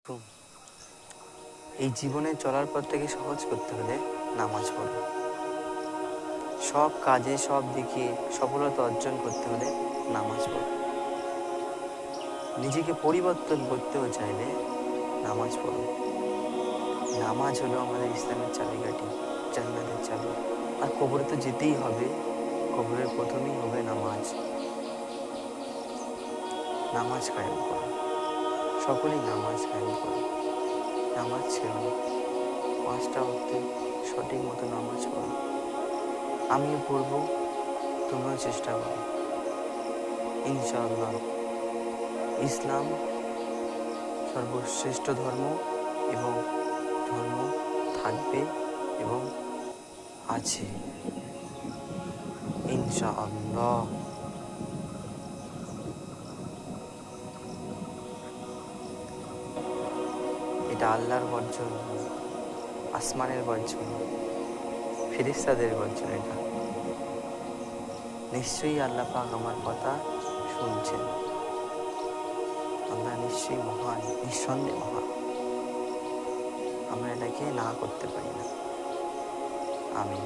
হুম, এই জীবনে চলার পথটাকে সহজ করতে হলে নামাজ পড়ো। সব কাজে সব দিকে সফলতা অর্জন করতে হলে নামাজ পড়ো। নিজেকে পরিবর্তন করতেও চাইলে নামাজ পড়ো। নামাজ হলো আমাদের ইসলামের চাবিকাঠি, জান্নাতের চাবি। আর কবরে তো যেতেই হবে, কবরের প্রথমেই হবে নামাজ। নামাজ কায়েম করো, সকলেই নামাজ কায়েম করো। নামাজ ছেড়ো না, 5টা ওয়াক্তে সঠিক মতো নামাজ পড়ো। আমিও পড়বো, তোমরাও চেষ্টা করো। ইনশাআল্লাহ ইসলাম সর্বশ্রেষ্ঠ ধর্ম এবং ধর্ম থাকবে এবং আছে ইনশাআল্লাহ। এটা আল্লাহর বর্জন, আসমানের বর্জন, ফেরেশতাদের বর্জন। এটা নিশ্চয়ই আল্লাহ পাক আমার কথা শুনছেন। আল্লাহ নিশ্চয়ই মহান, নিঃসন্দেহে মহান। আমরা এটাকে না করতে পারি না। আমিন।